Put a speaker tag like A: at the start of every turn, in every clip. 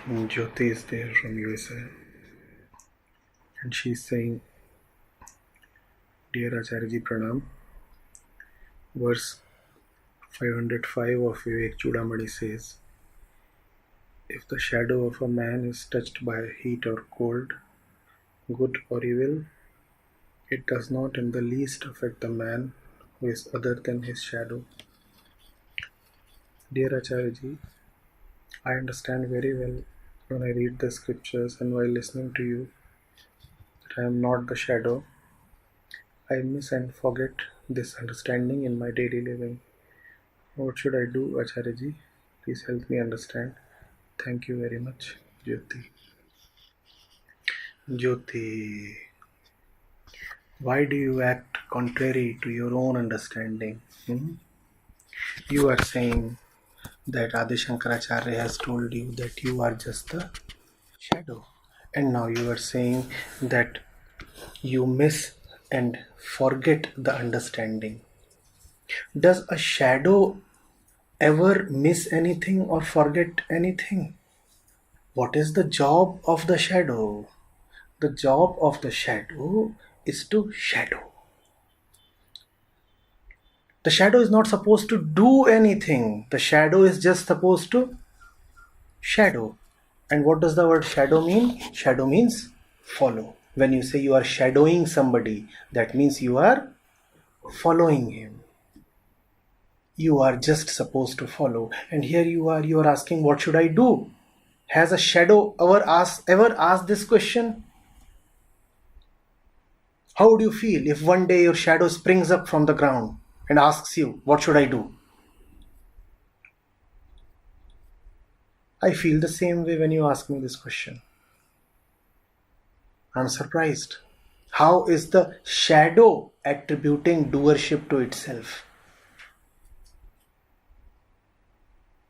A: Jyoti is there from USA, and she's saying, Dear Acharya Pranam, verse 505 of Vivekachudamani says, if the shadow of a man is touched by heat or cold, good or evil, it does not in the least affect the man who is other than his shadow. Dear Acharya, I understand very well when I read the scriptures and while listening to you that I am not the shadow. I miss and forget this understanding in my daily living. What should I do, Acharya? Please help me understand. Thank you very much, Jyoti. Jyoti, why do you act contrary to your own understanding? You are saying that Adi Shankaracharya has told you that you are just the shadow. And now you are saying that you miss and forget the understanding. Does a shadow ever miss anything or forget anything? What is the job of the shadow? The job of the shadow is to shadow. The shadow is not supposed to do anything. The shadow is just supposed to shadow. And what does the word shadow mean? Shadow means follow. When you say you are shadowing somebody, that means you are following him. You are just supposed to follow. And here you are asking, what should I do? Has a shadow ever asked this question? How would you feel if one day your shadow springs up from the ground and asks you, what should I do? I feel the same way when you ask me this question. I'm surprised. How is the shadow attributing doership to itself?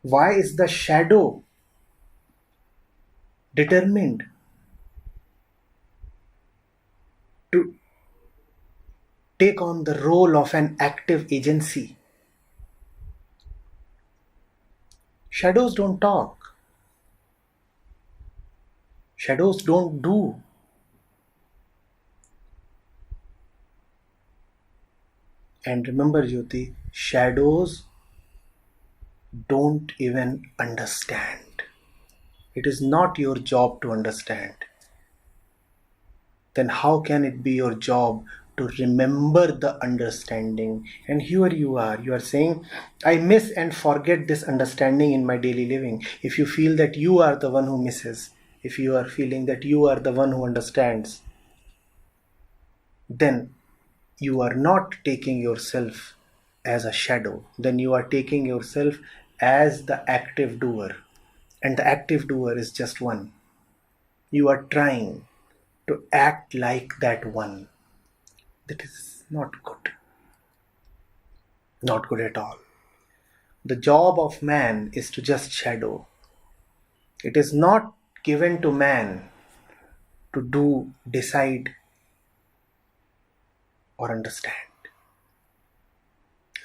A: Why is the shadow determined to take on the role of an active agency? Shadows don't talk. Shadows don't do. And remember, Jyoti, shadows don't even understand. It is not your job to understand. Then how can it be your job to remember the understanding? And here you are saying, I miss and forget this understanding in my daily living. If you feel that you are the one who misses, if you are feeling that you are the one who understands, then you are not taking yourself as a shadow. Then you are taking yourself as the active doer. And the active doer is just one. You are trying to act like that one. That is not good. Not good at all. The job of man is to just shadow. It is not given to man to do, decide, or understand.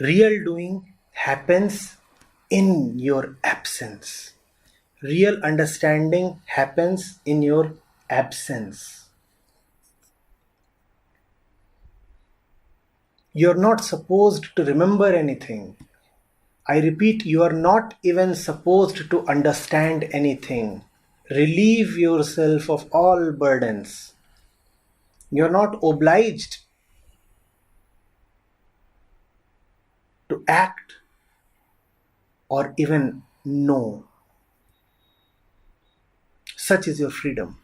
A: Real doing happens in your absence. Real understanding happens in your absence. You're not supposed to remember anything. I repeat, you are not even supposed to understand anything. Relieve yourself of all burdens. You're not obliged to act or even know. Such is your freedom.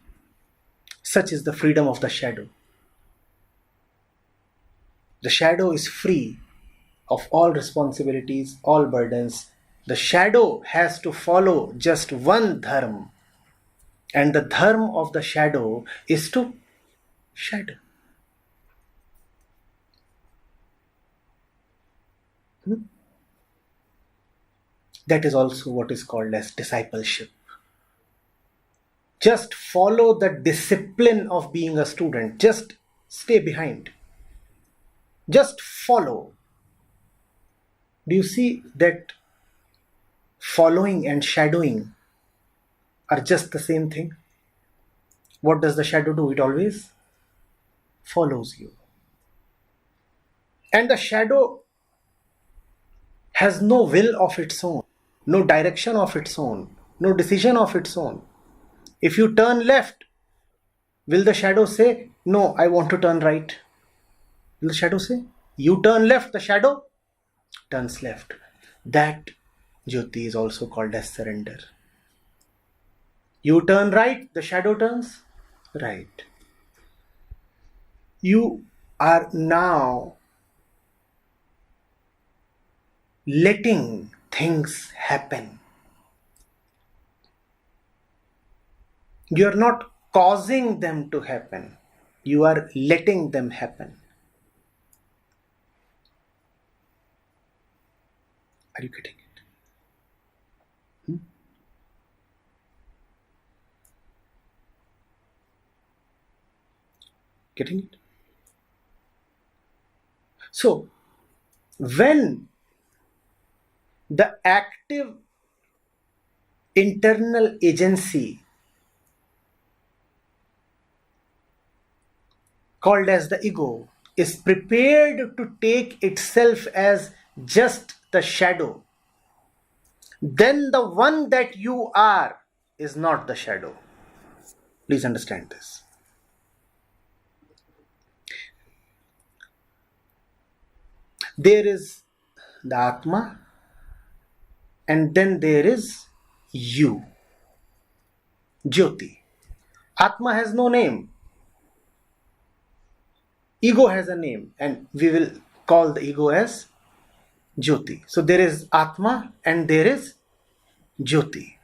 A: Such is the freedom of the shadow. The shadow is free of all responsibilities, all burdens. The shadow has to follow just one dharma. And the dharma of the shadow is to shadow. That is also what is called as discipleship. Just follow the discipline of being a student. Just stay behind. Just follow. Do you see that following and shadowing are just the same thing. What does the shadow do? It always follows you. And the shadow has no will of its own, no direction of its own, no decision of its own. If you turn left, will the shadow say, "No, I want to turn right"? Will the shadow say? You turn left, the shadow turns left. That Jyoti is also called as surrender. You turn right, the shadow turns right. You are now letting things happen. You are not causing them to happen. You are letting them happen. Are you getting it? Getting it? So, when the active internal agency called as the ego is prepared to take itself as just the shadow, then the one that you are is not the shadow. Please understand this. There is the Atma, and then there is you, Jyoti. Atma has no name. Ego has a name, and we will call the ego as Jyoti. So there is Atma and there is Jyoti.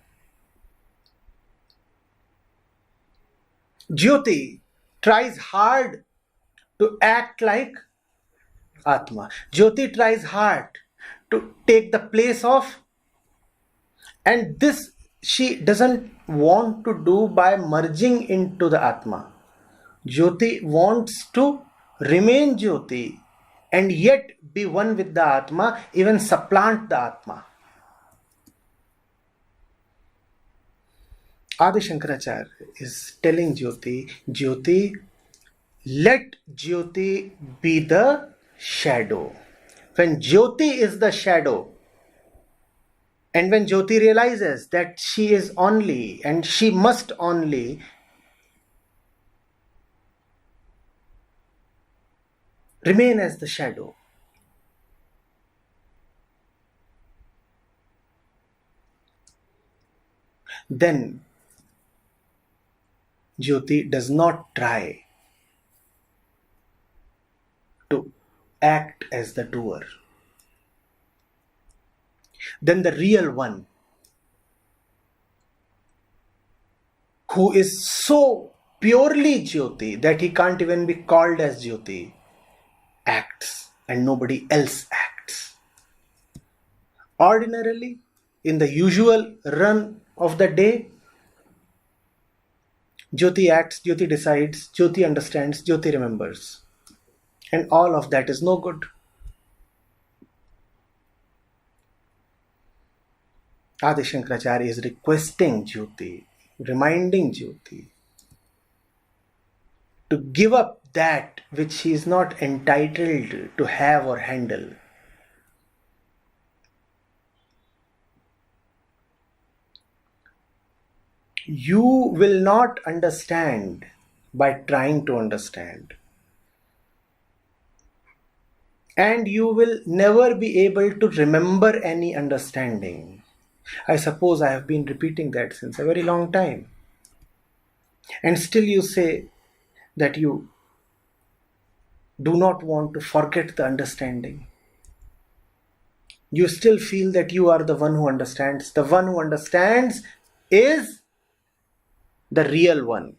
A: Jyoti tries hard to act like Atma. Jyoti tries hard to take the place of, and this she doesn't want to do by merging into the Atma. Jyoti wants to remain Jyoti and yet be one with the Atma, even supplant the Atma. Adi Shankaracharya is telling Jyoti, Jyoti, let Jyoti be the shadow. When Jyoti is the shadow, and when Jyoti realizes that she is only and she must only remain as the shadow, then Jyoti does not try to act as the doer. Then the real one, who is so purely Jyoti that he can't even be called as Jyoti, acts and nobody else acts. Ordinarily, in the usual run of the day, Jyoti acts, Jyoti decides, Jyoti understands, Jyoti remembers. And all of that is no good. Adi Shankaracharya is requesting Jyoti, reminding Jyoti to give up that which he is not entitled to have or handle. You will not understand by trying to understand. And you will never be able to remember any understanding. I suppose I have been repeating that since a very long time. And still you say that you do not want to forget the understanding. You still feel that you are the one who understands. The one who understands is the real one.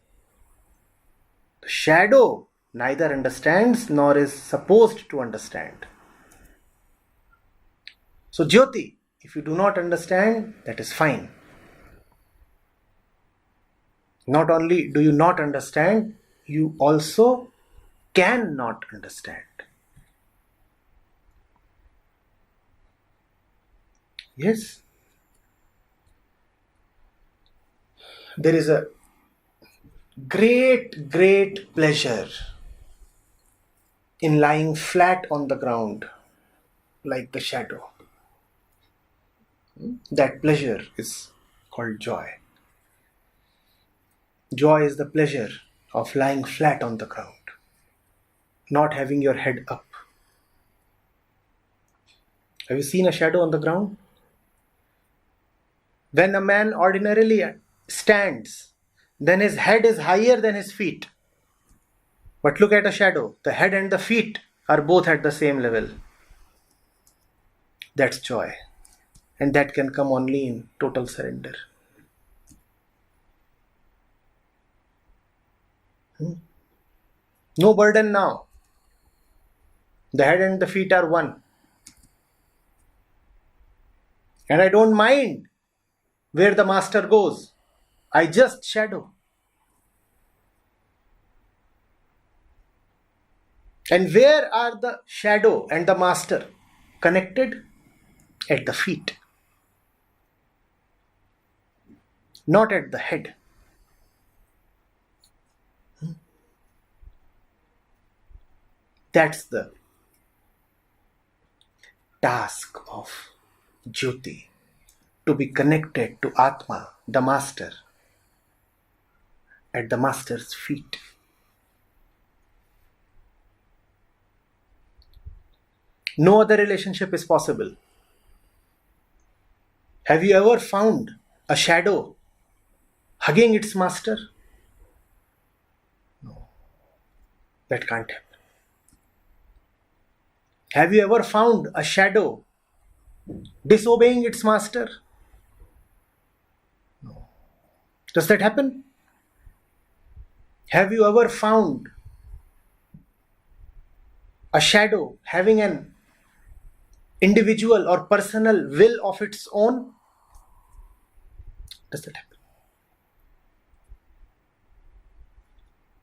A: The shadow neither understands nor is supposed to understand. So Jyoti, if you do not understand, that is fine. Not only do you not understand, you also cannot understand. Yes. There is a great pleasure in lying flat on the ground like the shadow. That pleasure is called joy. Joy is the pleasure of lying flat on the ground, not having your head up. Have you seen a shadow on the ground? When a man ordinarily stands, then his head is higher than his feet. But look at a shadow. The head and the feet are both at the same level. That's joy. And that can come only in total surrender. No burden now. The head and the feet are one. And I don't mind where the master goes. I just shadow. And where are the shadow and the master connected? At the feet. Not at the head. That's the task of Jyoti, to be connected to Atma, the Master, at the Master's feet. No other relationship is possible. Have you ever found a shadow hugging its master? No, that can't happen. Have you ever found a shadow disobeying its master? No. Does that happen? Have you ever found a shadow having an individual or personal will of its own? Does that happen?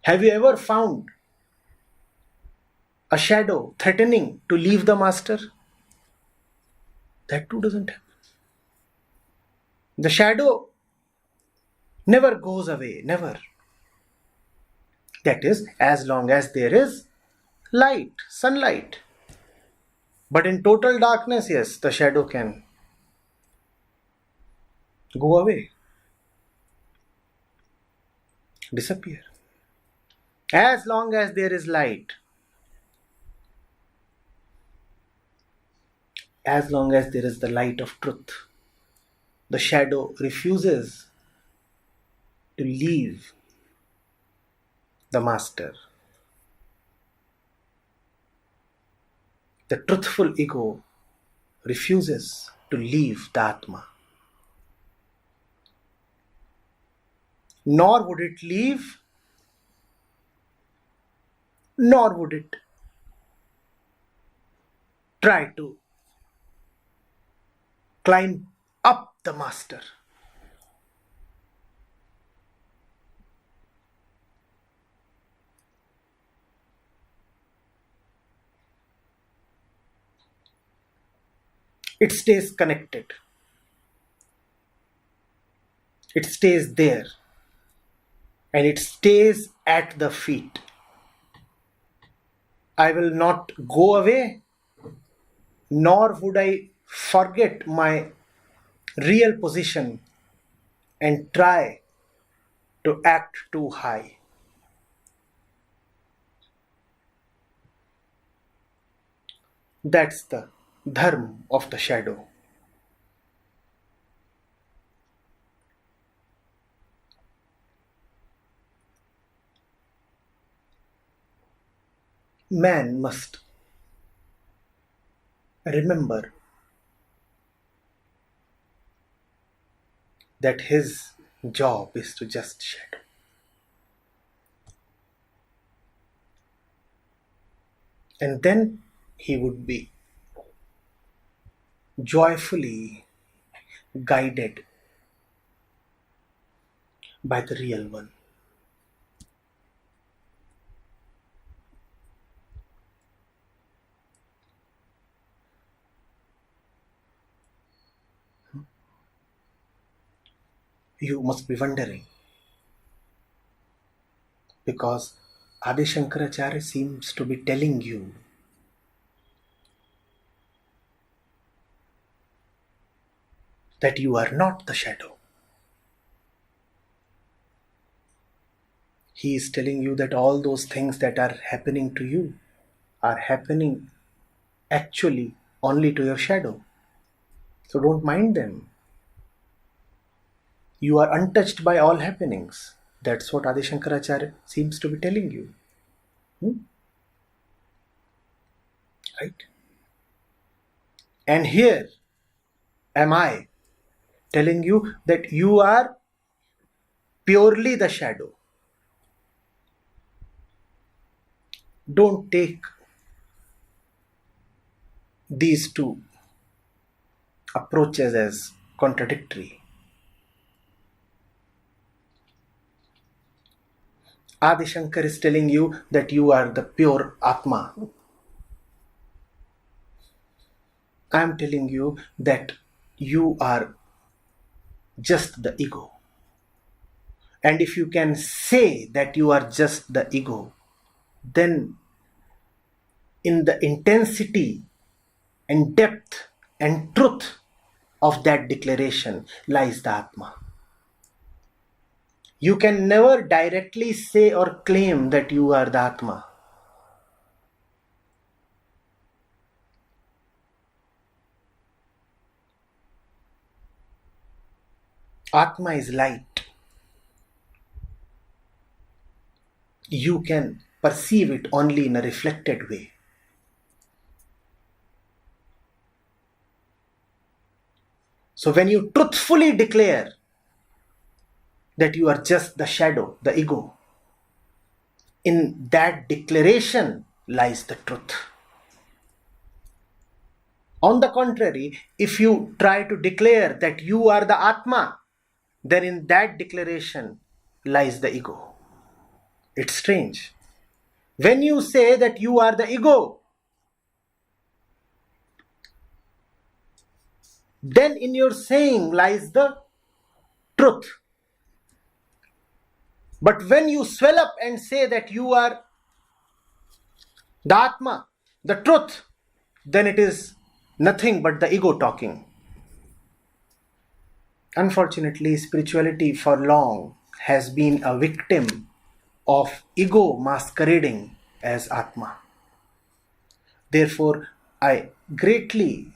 A: Have you ever found a shadow threatening to leave the master? That too doesn't happen. The shadow never goes away, never. That is, as long as there is light, sunlight. But in total darkness, yes, the shadow can go away, disappear. As long as there is light, as long as there is the light of truth, the shadow refuses to leave the master. The truthful ego refuses to leave the Atma. Nor would it leave, nor would it try to climb up the master. It stays connected. It stays there. And it stays at the feet. I will not go away, nor would I forget my real position and try to act too high. That's the dharma of the shadow. Man must remember that his job is to just shadow. And then he would be joyfully guided by the real one. You must be wondering, Because Adi Shankaracharya seems to be telling you that you are not the shadow. He is telling you that all those things that are happening to you are happening actually only to your shadow. So don't mind them. You are untouched by all happenings. That's what Adi Shankaracharya seems to be telling you. Right? And here am I telling you that you are purely the shadow. Don't take these two approaches as contradictory. Adi Shankar is telling you that you are the pure Atma. I am telling you that you are just the ego. And if you can say that you are just the ego, then in the intensity and depth and truth of that declaration lies the Atma. You can never directly say or claim that you are the Atma. Atma is light. You can perceive it only in a reflected way. So when you truthfully declare that you are just the shadow, the ego, in that declaration lies the truth. On the contrary, if you try to declare that you are the Atma, then in that declaration lies the ego. It's strange. When you say that you are the ego, then in your saying lies the truth. But when you swell up and say that you are the Atma, the truth, then it is nothing but the ego talking. Unfortunately, spirituality for long has been a victim of ego masquerading as Atma. Therefore, I greatly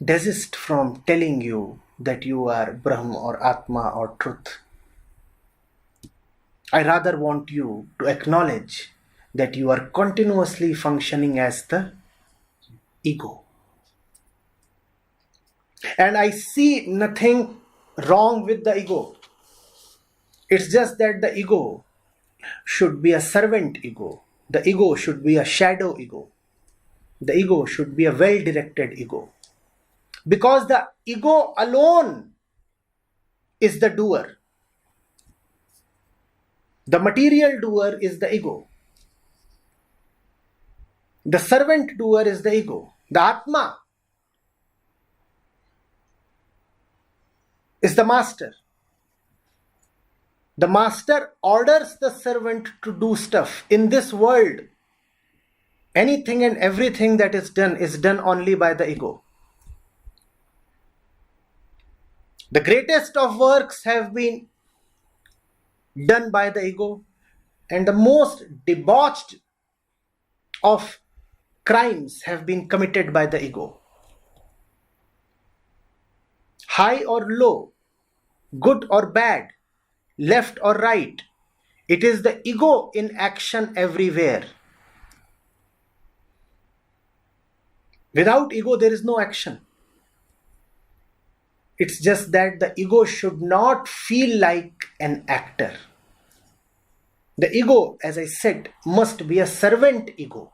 A: desist from telling you that you are Brahm or Atma or truth. I rather want you to acknowledge that you are continuously functioning as the ego. And I see nothing wrong with the ego. It's just that the ego should be a servant ego. The ego should be a shadow ego. The ego should be a well-directed ego. Because the ego alone is the doer. The material doer is the ego. The servant doer is the ego. The Atma is the master. The master orders the servant to do stuff. In this world, anything and everything that is done only by the ego. The greatest of works have been done by the ego, and the most debauched of crimes have been committed by the ego. High or low, good or bad, left or right, it is the ego in action everywhere. Without ego, there is no action. It's just that the ego should not feel like an actor. The ego, as I said, must be a servant ego.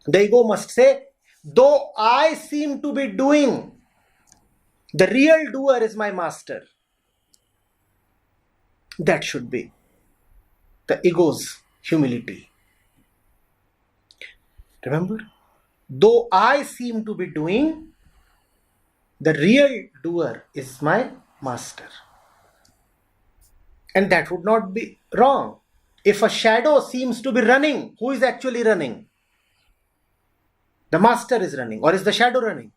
A: The ego must say, though I seem to be doing, the real doer is my master. That should be the ego's humility. Remember, though I seem to be doing, the real doer is my master. And that would not be wrong. If a shadow seems to be running, who is actually running? The master is running, or is the shadow running?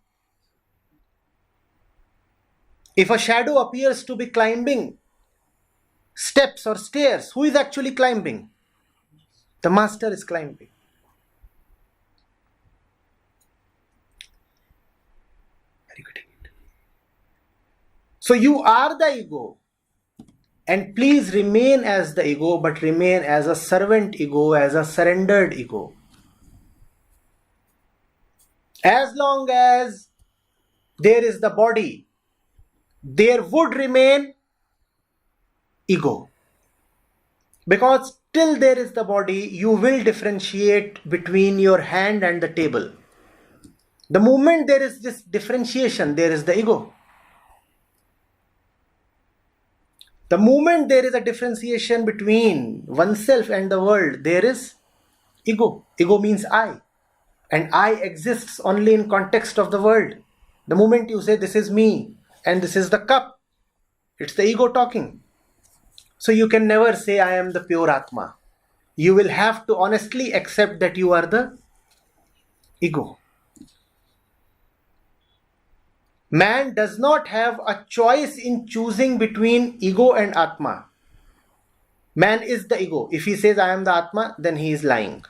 A: If a shadow appears to be climbing steps or stairs, who is actually climbing? The master is climbing. Very good. So you are the ego. And please remain as the ego, but remain as a servant ego, as a surrendered ego. As long as there is the body, there would remain ego. Because till there is the body, you will differentiate between your hand and the table. The moment there is this differentiation, there is the ego. The moment there is a differentiation between oneself and the world, there is ego. Ego means I. And I exists only in context of the world. The moment you say this is me and this is the cup, it's the ego talking. So you can never say I am the pure Atma. You will have to honestly accept that you are the ego. Man does not have a choice in choosing between ego and Atma. Man is the ego. If he says I am the Atma, then he is lying.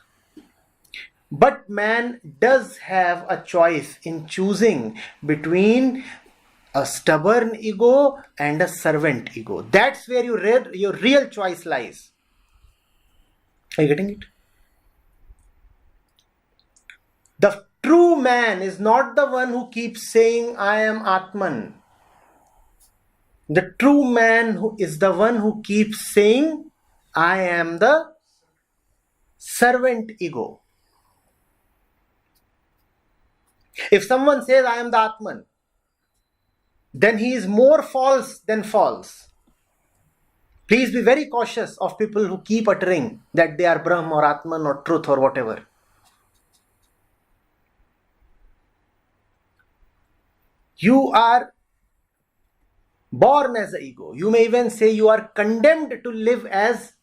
A: But man does have a choice in choosing between a stubborn ego and a servant ego. That's where your real choice lies. Are you getting it? The true man is not the one who keeps saying I am Atman. The true man who is the one who keeps saying I am the servant ego. If someone says I am the Atman, then he is more false than false. Please be very cautious of people who keep uttering that they are Brahm or Atman or truth or whatever. You are born as an ego. You may even say you are condemned to live as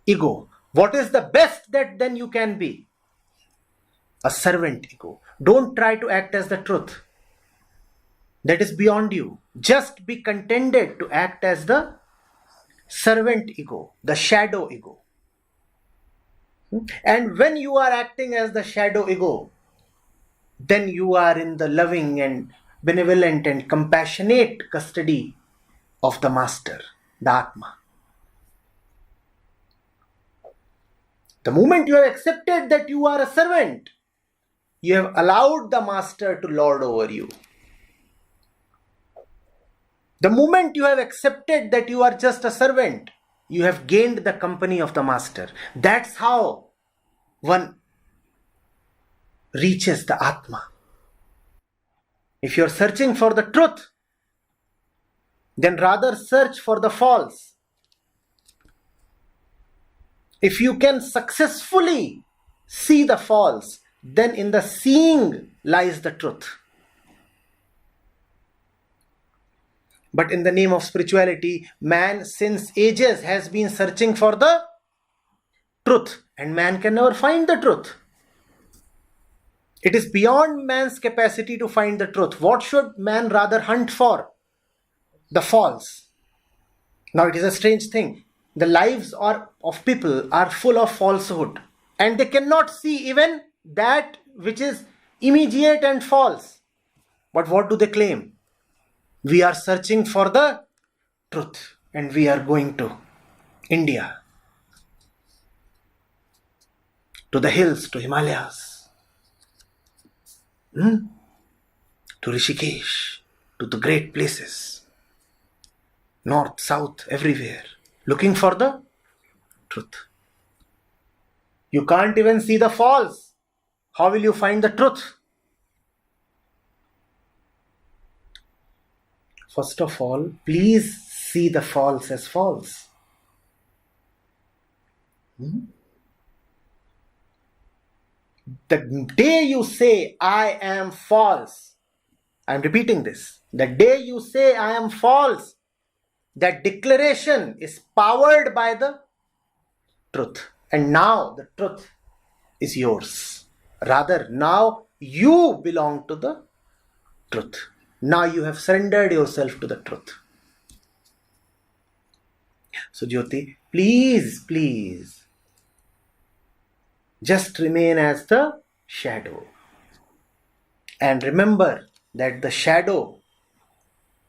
A: ego. What is the best that then you can be? A servant ego. Don't try to act as the truth. That is beyond you. Just be contented to act as the servant ego, the shadow ego. And when you are acting as the shadow ego, then you are in the loving and benevolent and compassionate custody of the master, the Atma. The moment you have accepted that you are a servant, you have allowed the master to lord over you. The moment you have accepted that you are just a servant, you have gained the company of the master. That's how one reaches the Atma. If you are searching for the truth, then rather search for the false. If you can successfully see the false, then in the seeing lies the truth. But in the name of spirituality, man since ages has been searching for the truth, and man can never find the truth. It is beyond man's capacity to find the truth. What should man rather hunt for? The false. Now it is a strange thing. The lives of people are full of falsehood, and they cannot see even that which is immediate and false. But what do they claim? We are searching for the truth, and we are going to India, to the hills, to Himalayas, to Rishikesh, to the great places, north, south, everywhere, looking for the truth. You can't even see the false. How will you find the truth? First of all, please see the false as false. The day you say, I am false, I am repeating this. The day you say, I am false, That declaration is powered by the truth. And now the truth is yours. Rather, now you belong to the truth. Now you have surrendered yourself to the truth. So Jyoti, please, just remain as the shadow. And remember that the shadow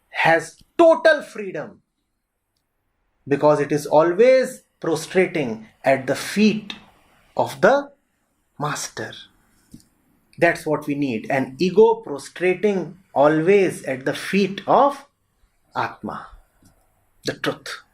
A: has total freedom because it is always prostrating at the feet of the master. That's what we need. An ego prostrating always at the feet of Atma, the truth.